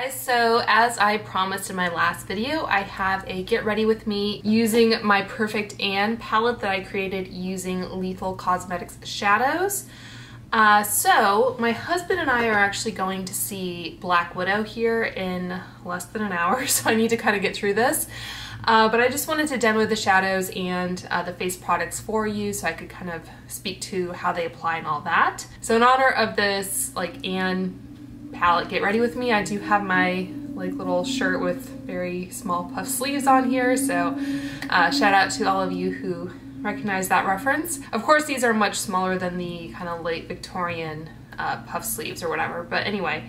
Guys, so as I promised in my last video, I have a get ready with me using my Perfect Anne palette that I created using Lethal Cosmetics shadows. So my husband and I are actually going to see Black Widow here in less than an hour, so I need to kind of get through this. But I just wanted to demo the shadows and the face products for you so I could kind of speak to how they apply and all that. So in honor of this like Anne palette get ready with me, I do have my like little shirt with very small puff sleeves on here, so shout out to all of you who recognize that reference. Of course these are much smaller than the kind of late Victorian puff sleeves or whatever, but anyway.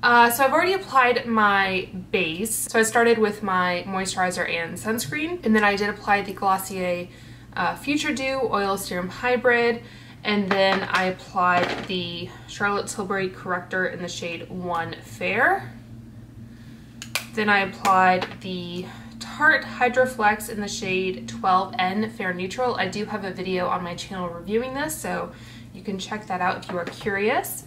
So I've already applied my base. So I started with my moisturizer and sunscreen, and then I did apply the Glossier Future Dew Oil Serum Hybrid, and then I applied the Charlotte Tilbury Corrector in the shade 1 Fair. Then I applied the Tarte Hydroflex in the shade 12N Fair Neutral. I do have a video on my channel reviewing this, so you can check that out if you are curious.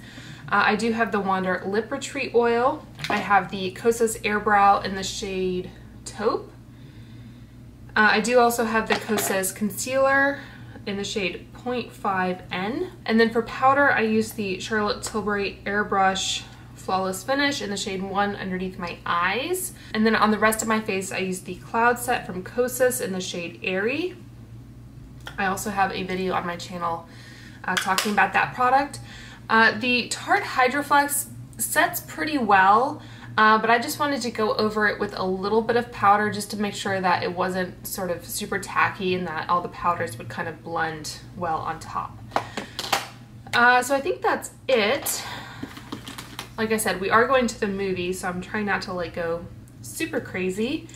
I do have the Wander Lip Retreat Oil. I have the Kosas Airbrow in the shade Taupe. I do also have the Kosas Concealer in the shade 0.5N. And then for powder, I use the Charlotte Tilbury Airbrush Flawless Finish in the shade 1 underneath my eyes. And then on the rest of my face, I use the Cloud Set from Kosas in the shade Airy. I also have a video on my channel talking about that product. The Tarte Hydroflex sets pretty well, but I just wanted to go over it with a little bit of powder just to make sure that it wasn't sort of super tacky and that all the powders would kind of blend well on top. So I think that's it. Like I said, we are going to the movie, so I'm trying not to like go super crazy.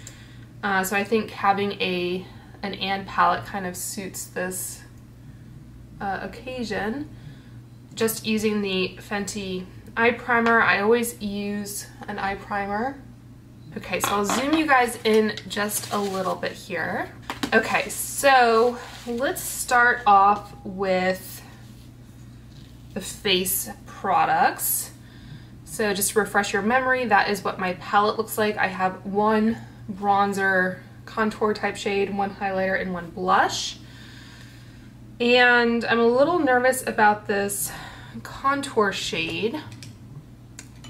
So I think having an Anne palette kind of suits this occasion. Just using the Fenty eye primer. I always use an eye primer. Okay, so I'll zoom you guys in just a little bit here. Okay, so let's start off with the face products. So just to refresh your memory, that is what my palette looks like. I have one bronzer contour type shade, one highlighter, and one blush. And I'm a little nervous about this contour shade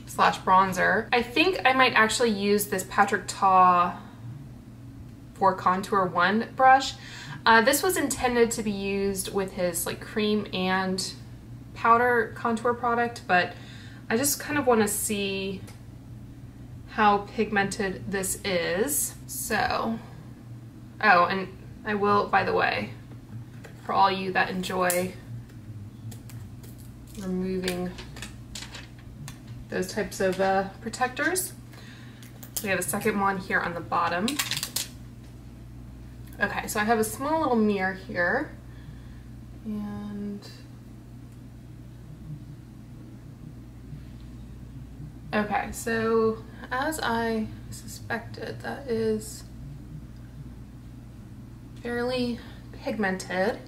slash bronzer. I think I might actually use this Patrick Ta for Contour 1 brush. This was intended to be used with his like cream and powder contour product, but I just kind of want to see how pigmented this is. So, oh, and I will, by the way, for all you that enjoy removing those types of protectors, we have a second one here on the bottom. Okay, so I have a small little mirror here, and okay, so as I suspected, that is fairly pigmented.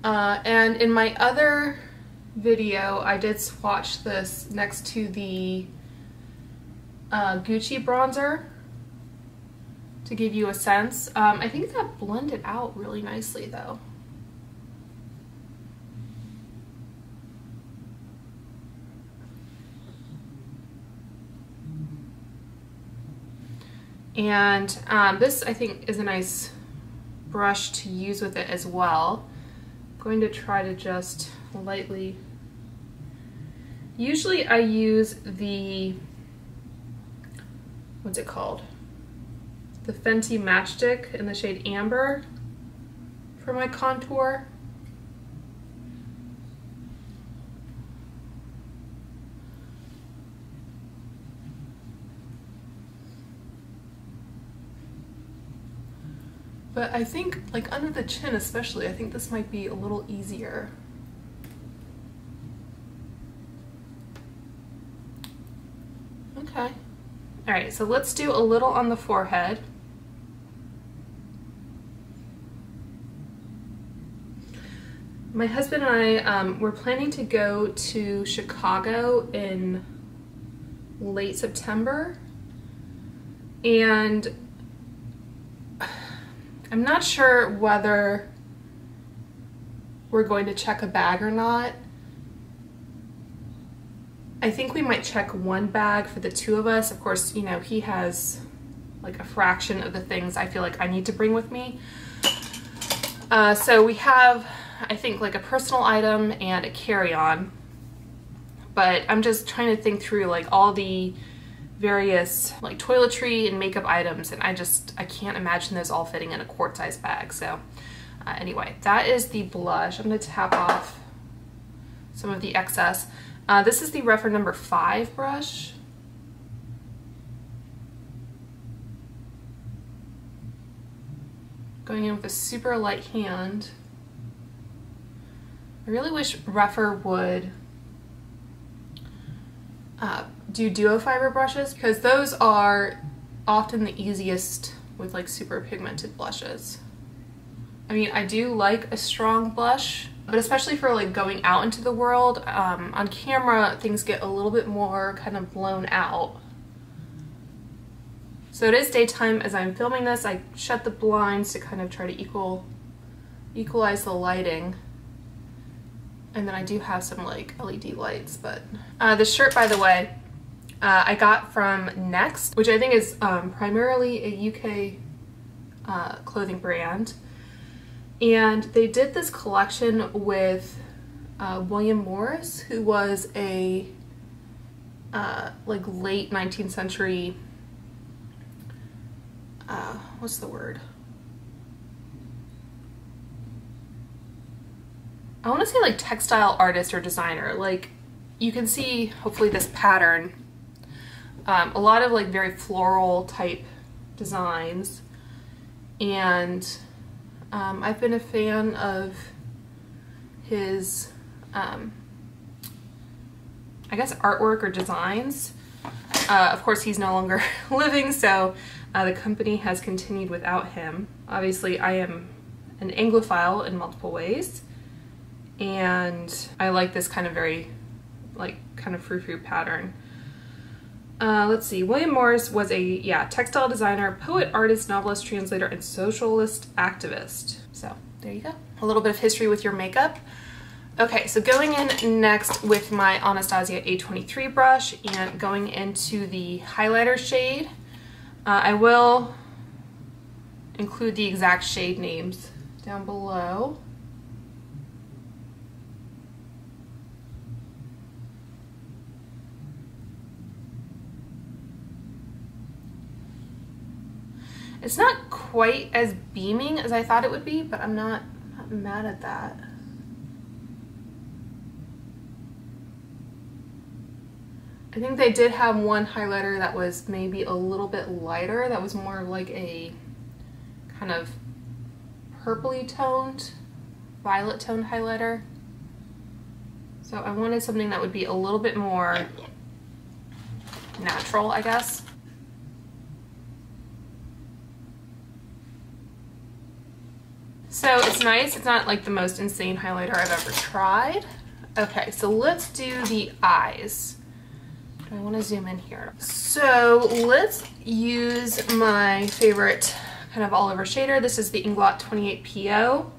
And in my other video, I did swatch this next to the Gucci bronzer to give you a sense. I think that blended out really nicely though. And this I think is a nice brush to use with it as well. I'm going to try to just lightly, usually I use the, what's it called? The Fenty Matchstick in the shade Amber for my contour. But I think, like under the chin especially, I think this might be a little easier. Okay. All right, so let's do a little on the forehead. My husband and I were planning to go to Chicago in late September, and I'm not sure whether we're going to check a bag or not. I think we might check one bag for the two of us. Of course, you know, he has like a fraction of the things I feel like I need to bring with me. So we have, I think, like a personal item and a carry-on, but I'm just trying to think through like all the various like toiletry and makeup items, and I can't imagine those all fitting in a quart-sized bag. So anyway, that is the blush. I'm going to tap off some of the excess. This is the Refer number 5 brush. Going in with a super light hand. I really wish Refer would do duo fiber brushes, because those are often the easiest with like super pigmented blushes. I mean, I do like a strong blush, but especially for like going out into the world, on camera things get a little bit more kind of blown out. So it is daytime as I'm filming this. I shut the blinds to kind of try to equalize the lighting. And then I do have some like LED lights, but this shirt, by the way, I got from Next, which I think is primarily a UK clothing brand. And they did this collection with William Morris, who was a like late 19th century, what's the word? I want to say like textile artist or designer. Like you can see, hopefully, this pattern, a lot of like very floral type designs, and I've been a fan of his, I guess, artwork or designs. Of course, he's no longer living, so the company has continued without him. Obviously, I am an Anglophile in multiple ways, and I like this kind of very, like, kind of frou-frou pattern. Let's see, William Morris was a, textile designer, poet, artist, novelist, translator, and socialist activist. So there you go. A little bit of history with your makeup. Okay, so going in next with my Anastasia A23 brush and going into the highlighter shade. I will include the exact shade names down below. It's not quite as beaming as I thought it would be, but I'm not mad at that. I think they did have one highlighter that was maybe a little bit lighter, that was more like a kind of purpley toned, violet toned highlighter. So I wanted something that would be a little bit more natural, I guess. So it's nice, it's not like the most insane highlighter I've ever tried. Okay, so let's do the eyes. I want to zoom in here. So let's use my favorite kind of all over shader. This is the Inglot 28 PO,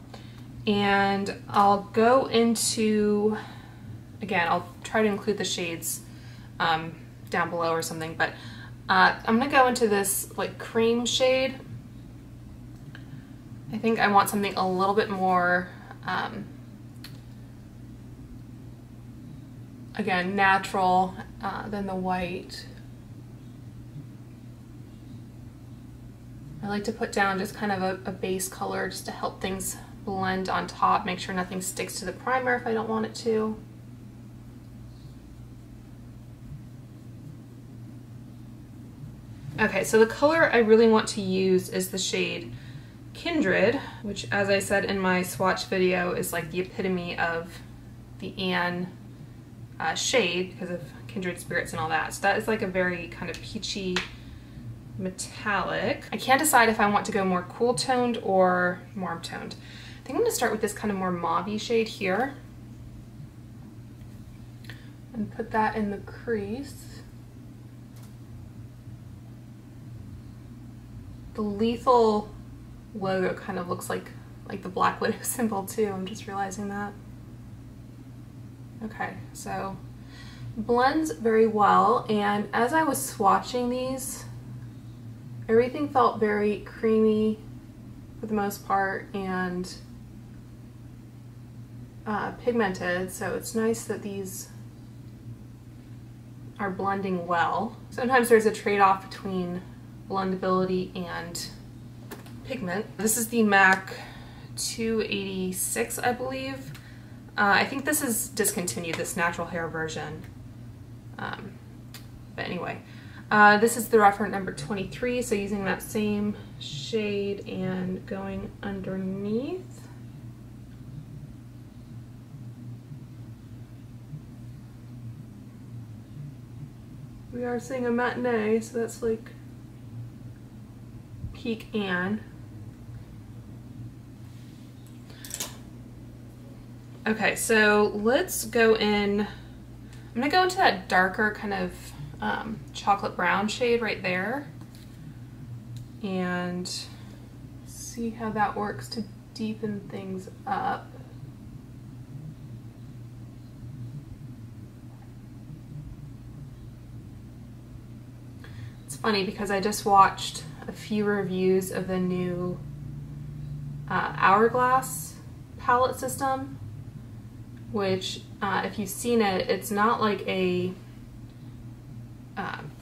and I'll go into, again, I'll try to include the shades down below or something, but I'm gonna go into this like cream shade. I think I want something a little bit more, again, natural than the white. I like to put down just kind of a base color just to help things blend on top, make sure nothing sticks to the primer if I don't want it to. Okay, so the color I really want to use is the shade Kindred, which, as I said in my swatch video, is like the epitome of the Anne shade because of Kindred spirits and all that. So that is like a very kind of peachy metallic. I can't decide if I want to go more cool toned or warm toned. I think I'm going to start with this kind of more mauve-y shade here and put that in the crease. The Lethal logo kind of looks like the Black Widow symbol too. I'm just realizing that. Okay, so blends very well, and as I was swatching these, everything felt very creamy for the most part and pigmented, so it's nice that these are blending well. Sometimes there's a trade-off between blendability and pigment. This is the MAC 286, I believe. I think this is discontinued, this natural hair version. But anyway, this is the reference number 23, so using that same shade and going underneath. We are seeing a matinee, so that's like peak Anne. Okay, so let's go in. I'm gonna go into that darker kind of chocolate brown shade right there and see how that works to deepen things up. It's funny because I just watched a few reviews of the new Hourglass palette system, which if you've seen it, it's not like a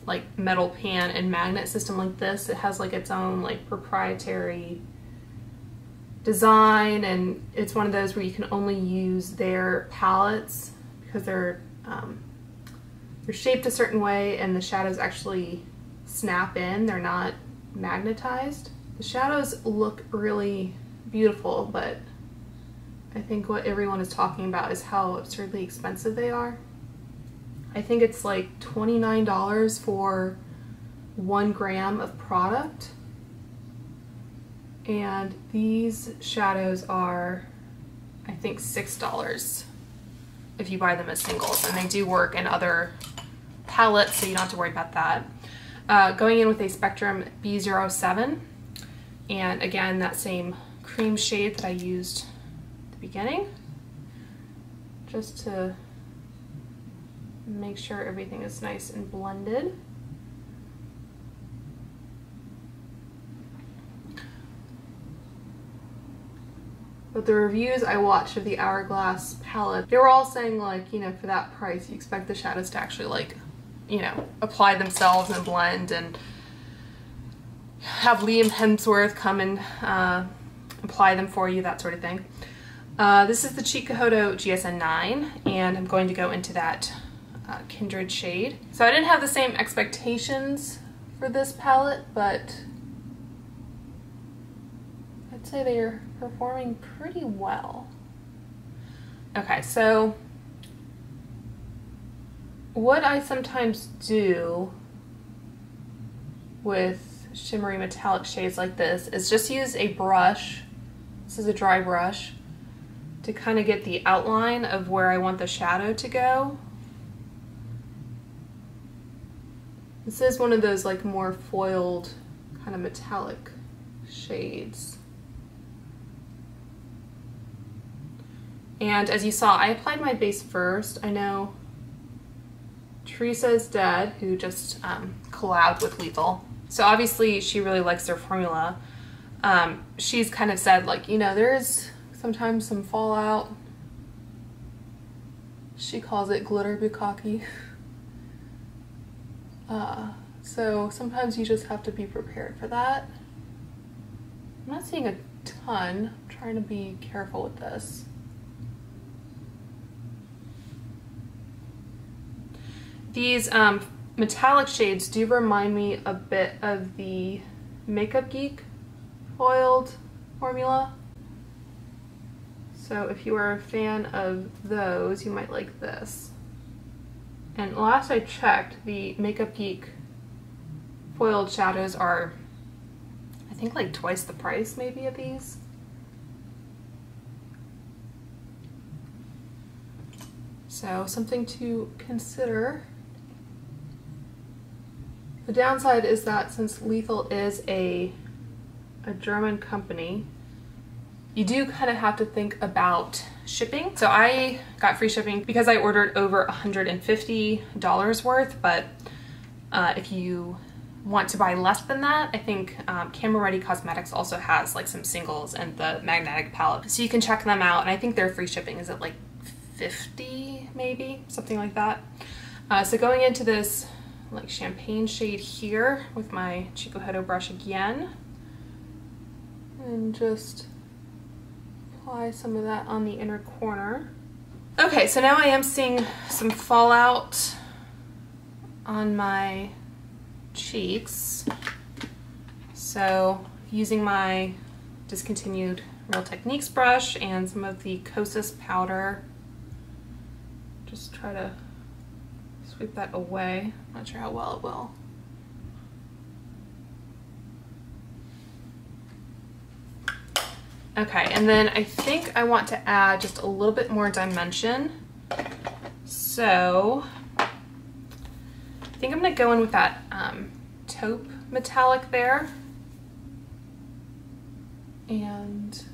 like metal pan and magnet system like this. It has like its own like proprietary design, and it's one of those where you can only use their palettes because they're shaped a certain way and the shadows actually snap in. They're not magnetized. The shadows look really beautiful, but I think what everyone is talking about is how absurdly expensive they are. I think it's like $29 for 1 gram of product. And these shadows are, I think, $6 if you buy them as singles. And they do work in other palettes, so you don't have to worry about that. Going in with a Spectrum B07. And again, that same cream shade that I used at the beginning, just to make sure everything is nice and blended. But the reviews I watched of the Hourglass palette, they were all saying, like, you know, for that price, you expect the shadows to actually, like, you know, apply themselves and blend, and have Liam Hemsworth come and apply them for you, that sort of thing. This is the Chikuhodo GSN 9, and I'm going to go into that Kindred shade. So I didn't have the same expectations for this palette, but I'd say they're performing pretty well. Okay, so what I sometimes do with shimmery metallic shades like this is just use a brush. This is a dry brush to kind of get the outline of where I want the shadow to go. This is one of those like more foiled kind of metallic shades. And as you saw, I applied my base first. I know Teresa's Dead, who just collabed with Lethal. So obviously she really likes their formula. She's kind of said, like, you know, there's sometimes some fallout. She calls it glitter bukkake. So sometimes you just have to be prepared for that. I'm not seeing a ton. I'm trying to be careful with this. These metallic shades do remind me a bit of the Makeup Geek foiled formula. So if you are a fan of those, you might like this. And last I checked, the Makeup Geek foiled shadows are, I think, like twice the price maybe of these. So something to consider. The downside is that since Lethal is a a German company. You do kind of have to think about shipping. So I got free shipping because I ordered over $150 worth, but if you want to buy less than that, I think Camera Ready Cosmetics also has like some singles and the magnetic palette. So you can check them out, and I think their free shipping is at like 50 maybe, something like that. So going into this like champagne shade here with my Chico Hedo brush again, and just apply some of that on the inner corner. Okay, so now I am seeing some fallout on my cheeks. So using my discontinued Real Techniques brush and some of the Kosas powder, just try to sweep that away. Not sure how well it will. Okay, and then I think I want to add just a little bit more dimension. So I think I'm gonna go in with that taupe metallic there, and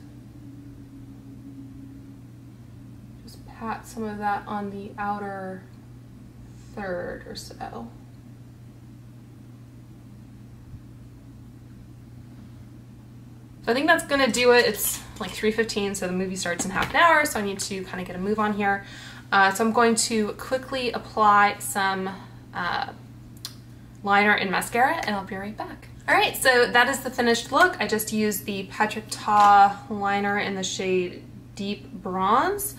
just pat some of that on the outer third or so. So I think that's gonna do it. It's like 3:15, so the movie starts in half an hour, so I need to kind of get a move on here. So I'm going to quickly apply some liner and mascara, and I'll be right back. All right, so that is the finished look. I just used the Patrick Ta liner in the shade Deep Bronze,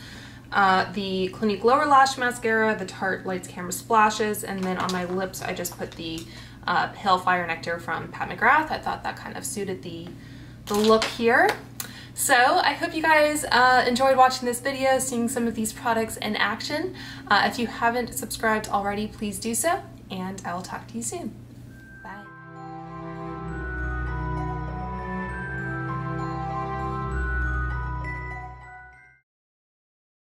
the Clinique Lower Lash Mascara, the Tarte Lights Camera Splashes, and then on my lips I just put the Pale Fire Nectar from Pat McGrath. I thought that kind of suited the look here. So I hope you guys enjoyed watching this video, seeing some of these products in action. If you haven't subscribed already, please do so, and I will talk to you soon.